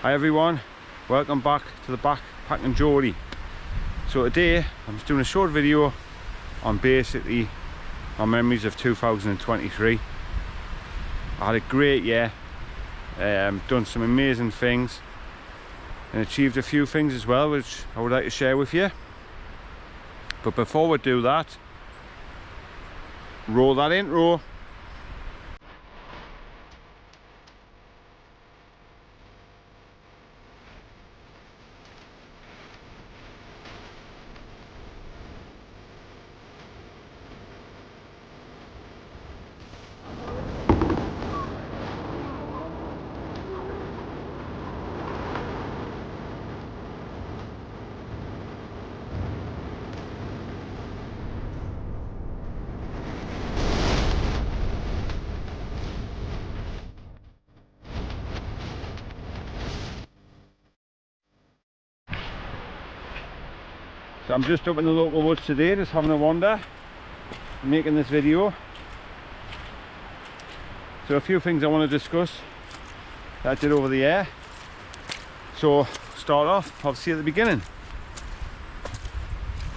Hi everyone, welcome back to the Backpacking Geordie. So today I'm just doing a short video on basically my memories of 2023. I had a great year, done some amazing things and achieved a few things as well, which I would like to share with you. But before we do that, roll that intro. So I'm just up in the local woods today, just having a wander, making this video. So a few things I want to discuss that I did over the year. So start off, obviously at the beginning.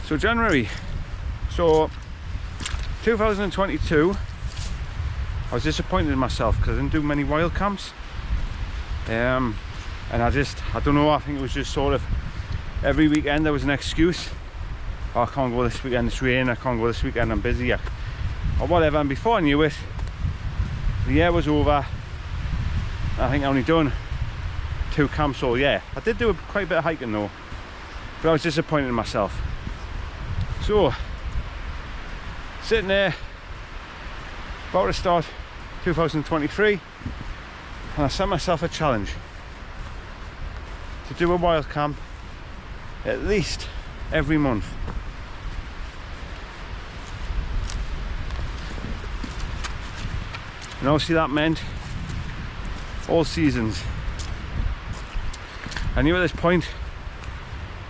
So January. So 2022, I was disappointed in myself because I didn't do many wild camps. And I don't know, I think it was just sort of every weekend there was an excuse. Oh, I can't go this weekend, it's rain, I can't go this weekend, I'm busy, or whatever. And before I knew it, the year was over. I think I only done 2 camps all year. I did do quite a bit of hiking though, but I was disappointed in myself. So sitting there about to start 2023, and I set myself a challenge to do a wild camp at least every month. And obviously that meant all seasons. I knew at this point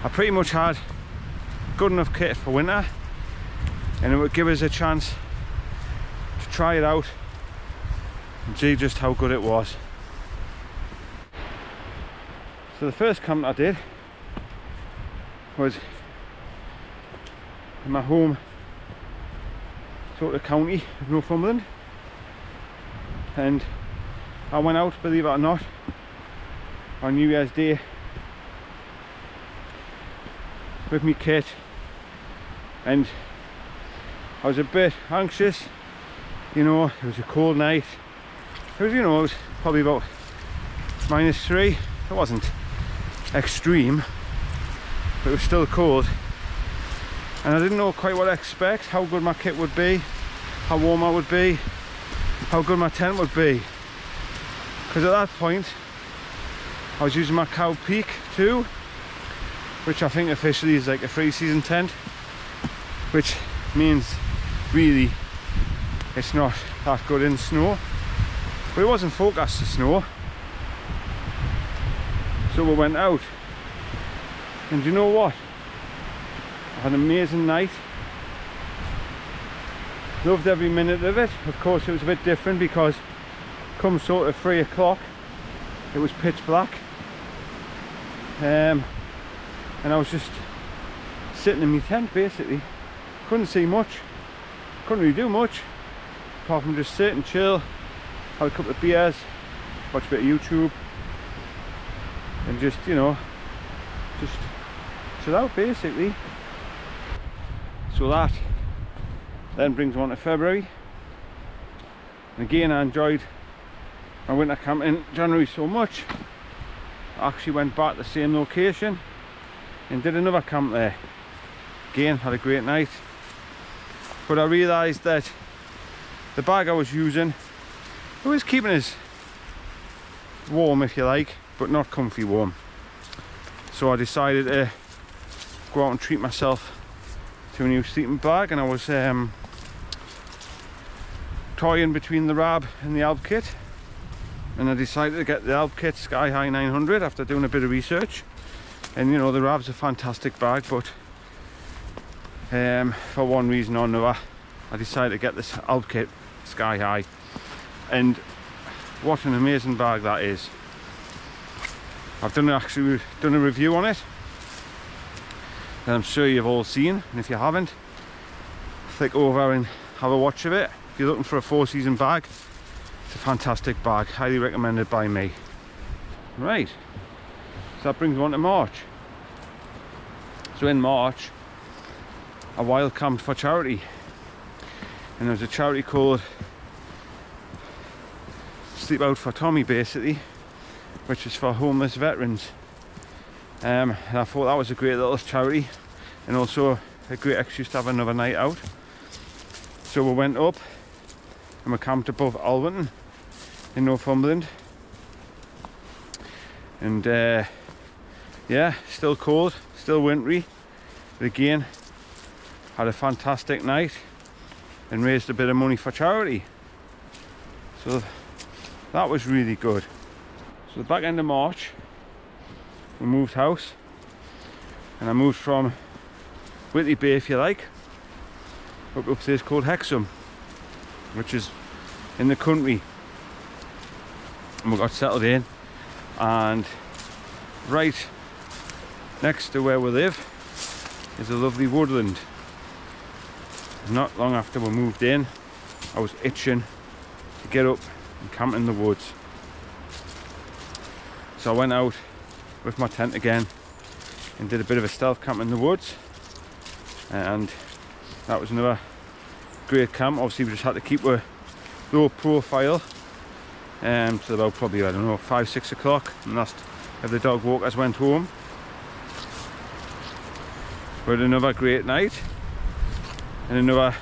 I pretty much had good enough kit for winter, and it would give us a chance to try it out and see just how good it was. So the first camp I did was in my home sort of county of Northumberland, and I went out, believe it or not, on New Year's Day with my kit, and I was a bit anxious, you know, it was a cold night. It was, you know, it was probably about -3. It wasn't extreme, but it was still cold, and I didn't know quite what to expect, how good my kit would be, how warm I would be, how good my tent would be. Because at that point I was using my Cow Peak 2, which I think officially is like a 3-season tent, which means really it's not that good in snow, but it wasn't forecast to snow. So we went out, and you know what, I had an amazing night, loved every minute of it. Of course it was a bit different because come sort of 3 o'clock it was pitch black, and I was just sitting in my tent basically. Couldn't see much, couldn't really do much apart from just sit and chill, have a couple of beers, watch a bit of YouTube, and just, you know, just chill out basically. So that then brings on to February, and again I enjoyed my winter camp in January so much I actually went back to the same location and did another camp there. Again had a great night, but I realised that the bag I was using, it was keeping us warm if you like, but not comfy warm. So I decided to go out and treat myself to a new sleeping bag, and I was toying between the Rab and the Alp kit, and I decided to get the Alp kit Sky High 900 after doing a bit of research. And you know, the Rab's a fantastic bag, but for one reason or another I decided to get this Alp kit Sky High, and what an amazing bag that is. I've actually done a review on it that I'm sure you've all seen, and if you haven't, flick over and have a watch of it. If you're looking for a 4-season bag, it's a fantastic bag, highly recommended by me. Right, so that brings me on to March. So in March, I wild camped for charity, and there was a charity called Sleep Out for Tommy, basically, which is for homeless veterans. And I thought that was a great little charity, and also a great excuse to have another night out. So we went up and we camped above Outin in Northumberland, and yeah, still cold, still wintry, but again had a fantastic night and raised a bit of money for charity, so that was really good. So the back end of March we moved house, and I moved from Whitley Bay, if you like, up to a place called Hexham, which is in the country, and we got settled in, and right next to where we live is a lovely woodland. Not long after we moved in, I was itching to get up and camp in the woods, so I went out with my tent again and did a bit of a stealth camp in the woods, and that was another great camp. Obviously we just had to keep a low profile till about probably, I don't know, 5-6 o'clock, and that's if the dog walkers went home. But another great night and another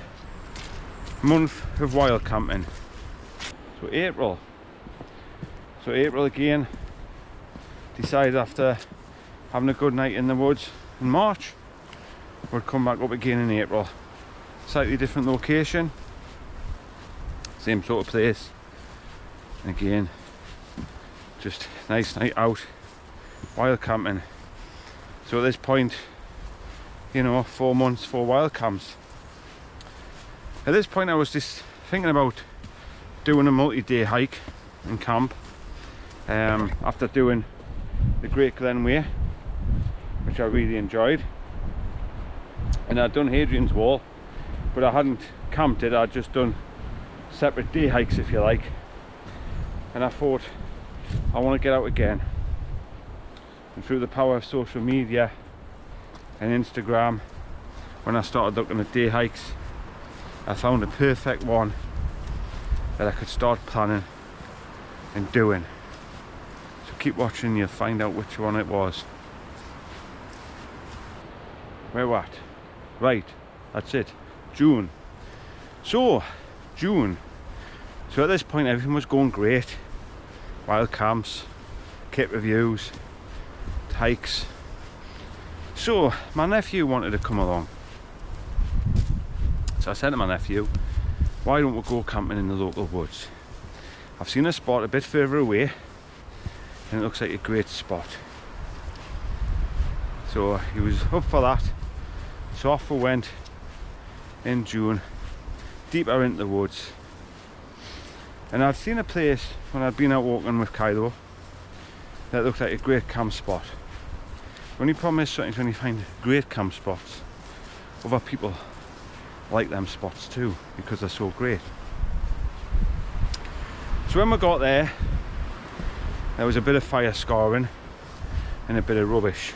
month of wild camping. So April again, decided after having a good night in the woods in March, we'd come back up again in April. Slightly different location, same sort of place, and again just nice night out wild camping. So at this point, you know, 4 months, 4 wild camps. At this point I was just thinking about doing a multi-day hike and camp, after doing the Great Glen Way, which I really enjoyed, and I'd done Hadrian's Wall, but I hadn't camped it. I'd just done separate day hikes, if you like, and I thought I want to get out again. And through the power of social media and Instagram, when I started looking at day hikes, I found a perfect one that I could start planning and doing. So keep watching, you'll find out which one it was. Where we're at? Right, that's it, June. So June, so at this point everything was going great. Wild camps, kit reviews, hikes. So my nephew wanted to come along, so I said to my nephew, why don't we go camping in the local woods? I've seen a spot a bit further away and it looks like a great spot. So he was up for that, so off we went in June, deeper into the woods. And I'd seen a place when I'd been out walking with Kylo that looked like a great camp spot. The only problem is sometimes when you find great camp spots, other people like them spots too because they're so great. So when we got there, there was a bit of fire scarring and a bit of rubbish.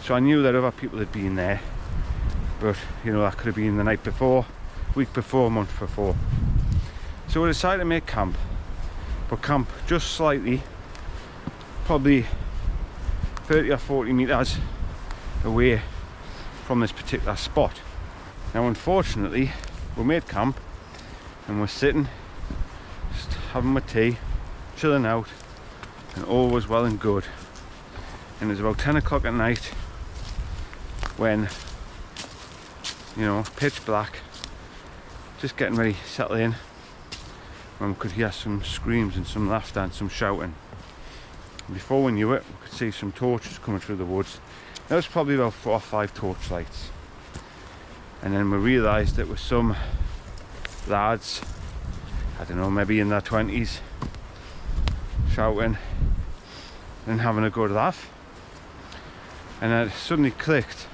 So I knew that other people had been there, but you know, that could have been the night before, week before, month before. So we decided to make camp, but camp just slightly, probably 30 or 40 meters away from this particular spot. Now unfortunately we made camp and we're sitting just having my tea, chilling out, and all was well and good. And it was about 10 o'clock at night when, you know, pitch black, just getting ready to settle in, when we could hear some screams and some laughter and some shouting. And before we knew it, we could see some torches coming through the woods. There was probably about 4 or 5 torch lights. And then we realised it was some lads, I don't know, maybe in their 20s, shouting. and having a good laugh. And it suddenly clicked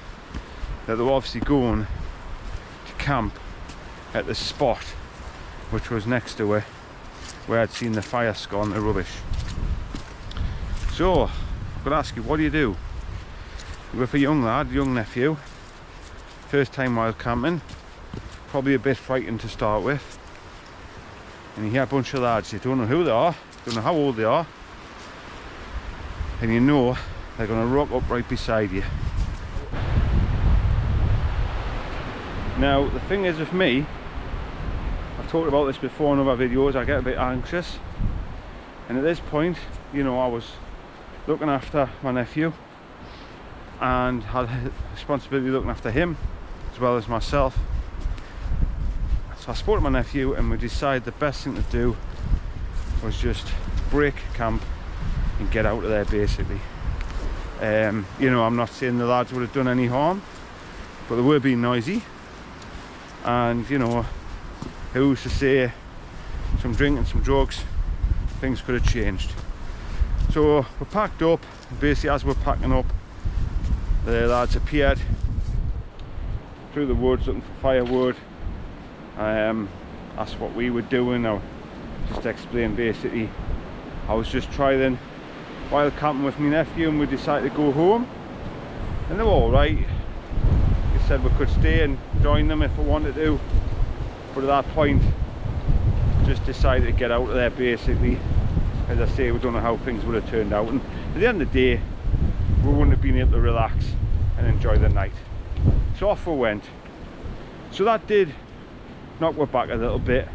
that they were obviously going to camp at the spot which was next to it, where I'd seen the fire scorn, the rubbish. So I'm going to ask you, what do you do with a young lad, young nephew, first time wild camping, probably a bit frightened to start with, and you hear a bunch of lads, you don't know who they are, don't know how old they are, and you know they're going to rock up right beside you. Now the thing is with me, I've talked about this before in other videos, I get a bit anxious, and at this point, you know, I was looking after my nephew and had a responsibility looking after him as well as myself. So I spoke to my nephew and we decided the best thing to do was just break camp and get out of there basically. You know, I'm not saying the lads would have done any harm, but they were being noisy, and you know, who's to say, some drinking, some drugs, things could have changed. So we packed up, basically as we're packing up, the lads appeared through the woods looking for firewood. That's what we were doing. I'll just explain basically, I was just trying wild camping with my nephew, and we decided to go home, and they were alright. They said we could stay and join them if we wanted to, but at that point just decided to get out of there basically. As I say, we don't know how things would have turned out, and at the end of the day we wouldn't have been able to relax and enjoy the night. So off we went. So that did knock me back a little bit,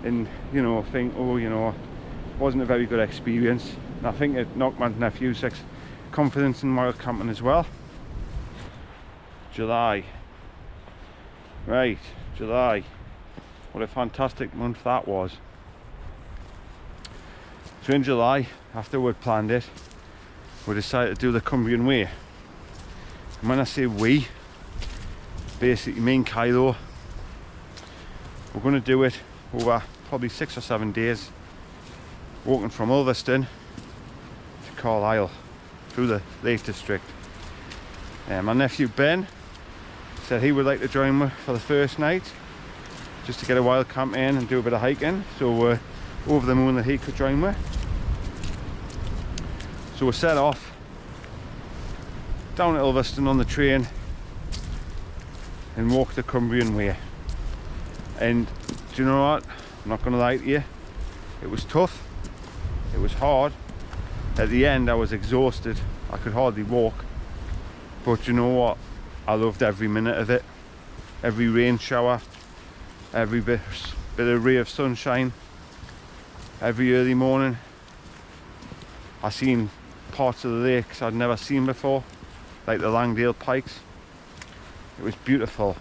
and you know, think, oh, you know, it wasn't a very good experience. And I think it knocked my nephew's confidence in wild camping as well. July. Right, July. What a fantastic month that was. So in July, after we'd planned it, we decided to do the Cumbrian Way. And when I say we, basically me and Kylo, we're going to do it over probably 6 or 7 days, walking from Ulverston to Carlisle through the Lake District. My nephew Ben said he would like to join me for the first night, just to get a wild camp in and do a bit of hiking. So we're over the moon that he could join me. So we set off down at Ulverston on the train and walked the Cumbrian Way. And do you know what? I'm not going to lie to you, it was tough, it was hard. At the end I was exhausted, I could hardly walk, but you know what, I loved every minute of it. Every rain shower, every bit of ray of sunshine, every early morning. I seen parts of the lakes I'd never seen before, like the Langdale Pikes. It was beautiful.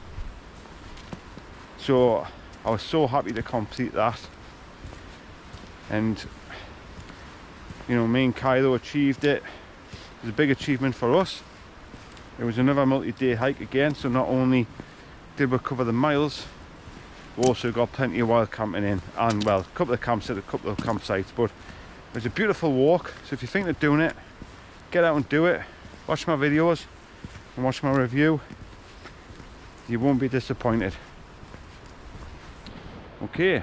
So I was so happy to complete that, and you know, me and Kylo achieved it. It was a big achievement for us. It was another multi-day hike again, so not only did we cover the miles, we also got plenty of wild camping in, and well, a couple of camps at a couple of campsites. But it was a beautiful walk, so if you think of doing it, get out and do it. Watch my videos and watch my review, you won't be disappointed. Okay,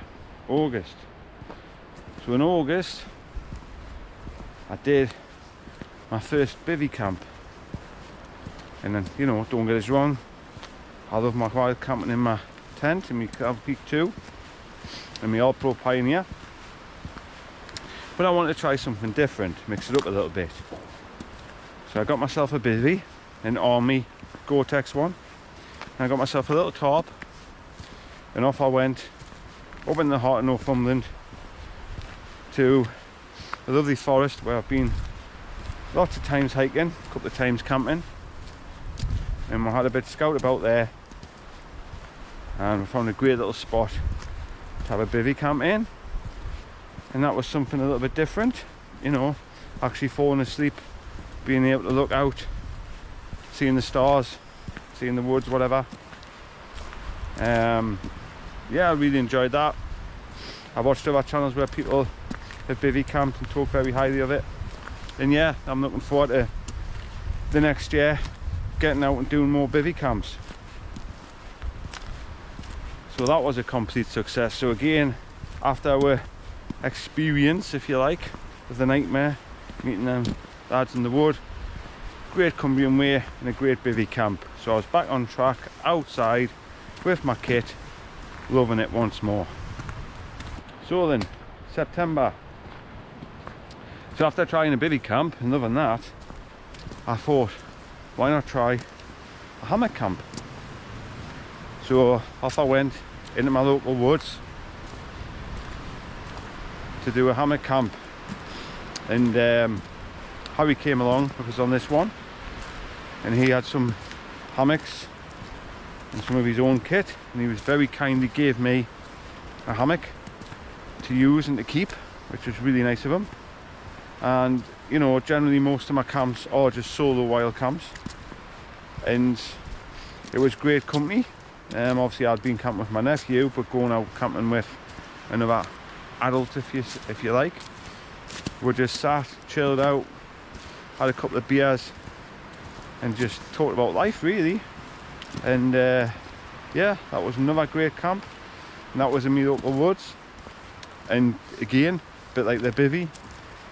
August. So in August I did my first bivvy camp, and then, you know, don't get us wrong, I love my wild camping in my tent, in my Calvin Peak 2 and my All Pro Pioneer, but I wanted to try something different, mix it up a little bit. So I got myself a bivvy, an Army Gore-Tex one, and I got myself a little tarp, and off I went up in the heart of Northumberland to a lovely forest where I've been lots of times hiking, a couple of times camping, and we had a bit scout about there, and we found a great little spot to have a bivvy camp in. And that was something a little bit different, you know, actually falling asleep, being able to look out, seeing the stars, seeing the woods, whatever. Yeah, I really enjoyed that. I watched other channels where people have bivvy camped and talk very highly of it. then yeah, I'm looking forward to the next year getting out and doing more bivvy camps. So that was a complete success. So again, after our experience, if you like, of the nightmare, meeting them lads in the wood, great Cumbrian Way and a great bivvy camp. So I was back on track outside with my kit, loving it once more. So then, September. So after trying a bivvy camp and loving that, I thought, why not try a hammock camp? So off I went into my local woods to do a hammock camp, and Harry came along with us on this one, and he had some hammocks and some of his own kit, and he was very kindly gave me a hammock to use and to keep, which was really nice of him. And you know, generally most of my camps are just solo wild camps, and it was great company. Obviously I'd been camping with my nephew, but going out camping with another adult, if you like. We just sat, chilled out, had a couple of beers, and just talked about life really. And yeah, that was another great camp, and that was in my local woods. And again, a bit like the bivvy,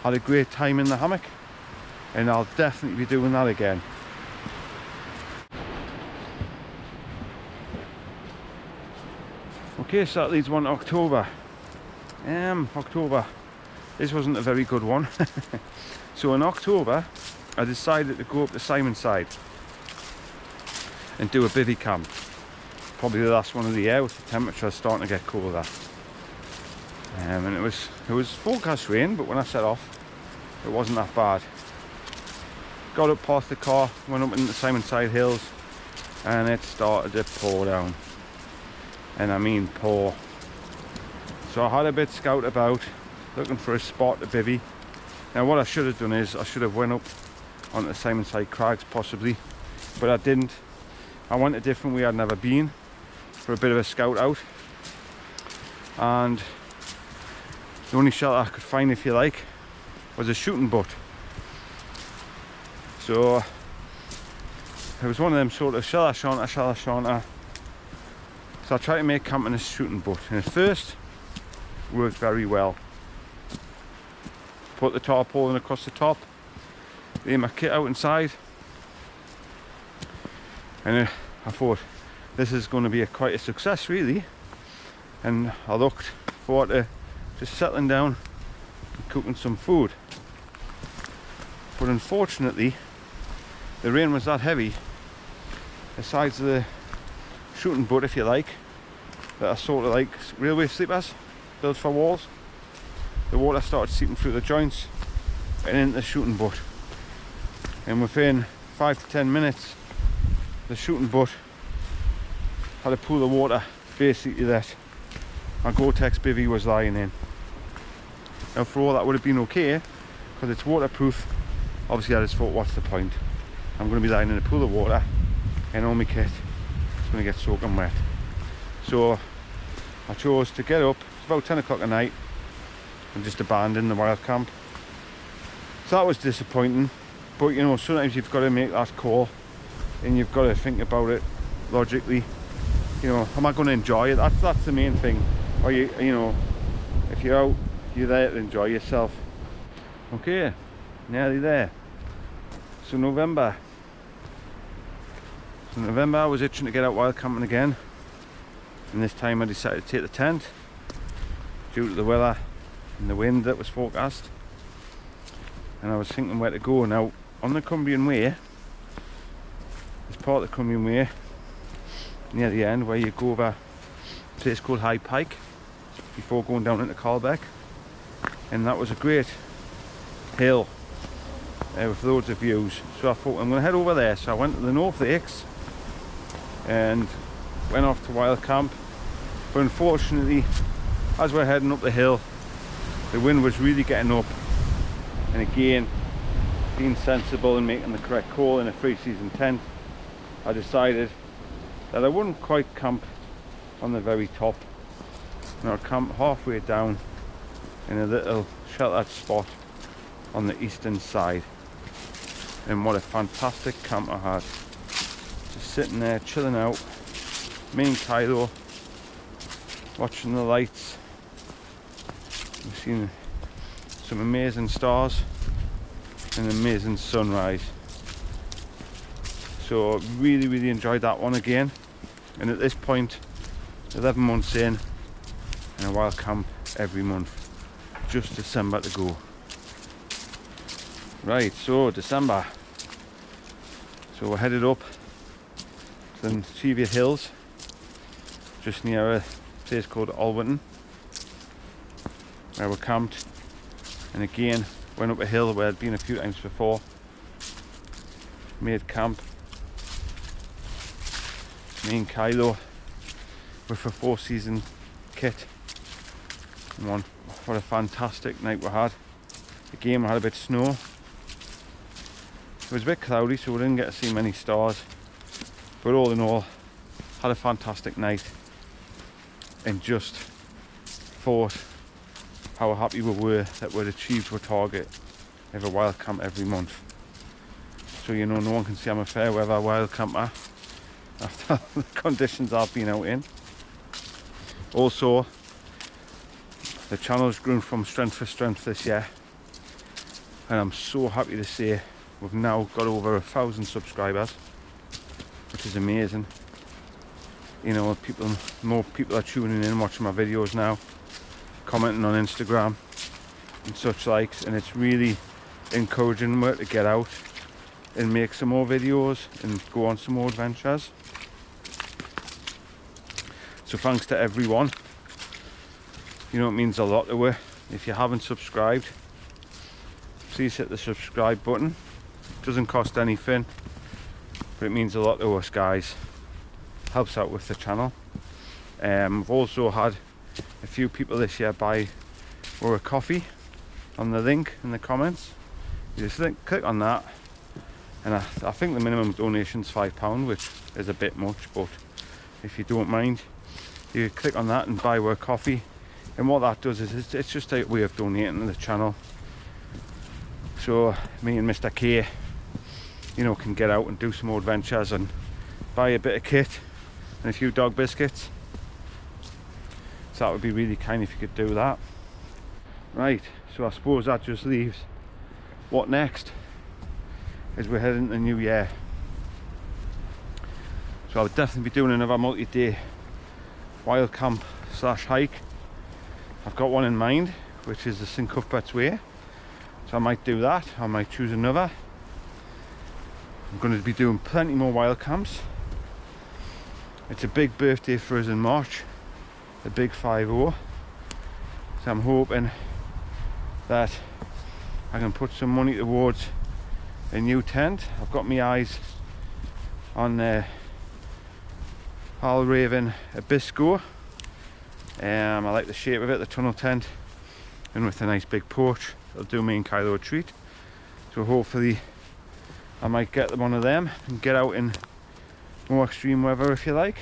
had a great time in the hammock, and I'll definitely be doing that again. Okay, so that leads one to October. October, this wasn't a very good one. So in October, I decided to go up to Simonside and do a bivvy camp. Probably the last one of the year, with the temperature starting to get colder. And it was forecast rain, but when I set off, it wasn't that bad. Got up past the car, went up into the Simonside Hills, and it started to pour down. And I mean pour. So I had a bit scout about, looking for a spot to bivvy. Now what I should have done is, I should have went up onto the Simonside Crags possibly, but I didn't. I went a different way I'd never been for a bit of a scout out. And the only shelter I could find, if you like, was a shooting butt. So it was one of them sort of shelter shanter. So I tried to make camping a shooting butt, and at first worked very well. Put the tarpaulin across the top, laid my kit out inside, and I thought this is going to be quite a success really. And I looked forward to just settling down and cooking some food. But unfortunately, the rain was that heavy, the sides of the shooting butt, if you like, that are sort of like railway sleepers built for walls. The water started seeping through the joints and into the shooting butt, and within 5 to 10 minutes the shooting butt had a pool of water basically that my Gore-Tex bivvy was lying in. Now for all that would have been okay because it's waterproof. Obviously I just thought, what's the point? I'm going to be lying in a pool of water and all my kit is going to get soaking wet. So I chose to get up, it's about 10 o'clock at night, and just abandon the wild camp. So that was disappointing, but you know, sometimes you've got to make that call and you've got to think about it logically. You know, am I going to enjoy it? That's the main thing. Or you know, if you're out, you're there to enjoy yourself. Okay, nearly there. So November I was itching to get out wild camping again, and this time I decided to take the tent due to the weather and the wind that was forecast. And I was thinking where to go. Now on the Cumbrian Way, there's part of the Cumbrian Way near the end where you go over a place called High Pike before going down into Carlbeck, and that was a great hill with loads of views. So I thought I'm going to head over there. So I went to the North Lakes and went off to wild camp, but unfortunately as we're heading up the hill, the wind was really getting up, and again, being sensible and making the correct call in a free season tent, I decided that I wouldn't quite camp on the very top, and I'd camp halfway down in a little sheltered spot on the eastern side. And what a fantastic camp I had. Just sitting there chilling out, me and Kylo watching the lights. We've seen some amazing stars and an amazing sunrise. So really enjoyed that one again. And at this point, 11 months in, and a wild camp every month. Just December to go. Right, so December. So we're headed up to the Cheviot Hills, just near a place called Outin, where we're camped. And again, went up a hill where I'd been a few times before. Made camp. Me and Kylo with a 4-season kit. And what a fantastic night we had. Again, we had a bit of snow. It was a bit cloudy, so we didn't get to see many stars. But all in all, had a fantastic night. And just thought how happy we were that we'd achieved our target of a wild camp every month. So you know, no one can say I'm a fair weather wild camper after the conditions I've been out in. Also, the channel's grown from strength to strength this year, and I'm so happy to say we've now got over 1,000 subscribers, which is amazing. You know, more people are tuning in, watching my videos now, commenting on Instagram and such likes, and it's really encouraging me to get out and make some more videos and go on some more adventures. So thanks to everyone. You know, it means a lot to us. If you haven't subscribed, please hit the subscribe button. It doesn't cost anything, but it means a lot to us, guys. Helps out with the channel. We've also had a few people this year buy a coffee on the link in the comments. You just click on that, and I think the minimum donation's £5, which is a bit much, but if you don't mind, you click on that and buy a coffee. And what that does is it's just a way of donating to the channel. So me and Mr. K, you know, can get out and do some more adventures and buy a bit of kit and a few dog biscuits. So that would be really kind if you could do that. Right, so I suppose that just leaves what next, as we're heading into the new year. So I would definitely be doing another multi-day wild camp / hike. I've got one in mind, which is the St Cuthbert's Way. So I might do that, I might choose another. I'm going to be doing plenty more wild camps. It's a big birthday for us in March, the big 5-0. So I'm hoping that I can put some money towards a new tent. I've got my eyes on Raven Abisco. I like the shape of it, the tunnel tent, and with a nice big porch, it'll do me and Kylo a treat. So hopefully I might get one of them and get out in more extreme weather, if you like,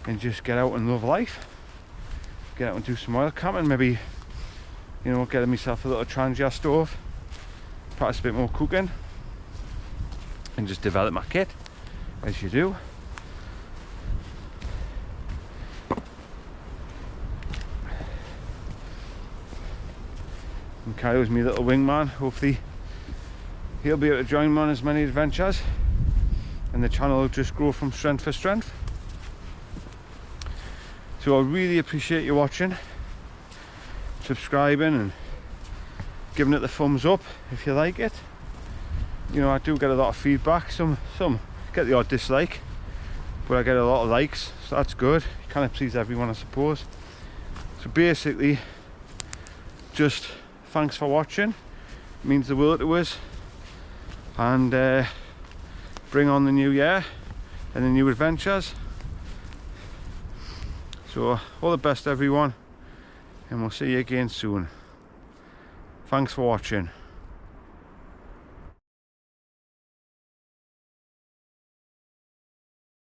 and just get out and love life. Get out and do some wild camping, maybe, you know, get myself a little Trangia stove, practice a bit more cooking, and just develop my kit, as you do. And Kylo's my little wingman. Hopefully he'll be able to join me on as many adventures, and the channel will just grow from strength to strength. So I really appreciate you watching, subscribing and giving it the thumbs up if you like it. You know, I do get a lot of feedback, some get the odd dislike, but I get a lot of likes, so that's good. You can't please everyone, I suppose. So basically, just thanks for watching, it means the world to us, and bring on the new year and the new adventures. So all the best everyone, and we'll see you again soon. Thanks for watching.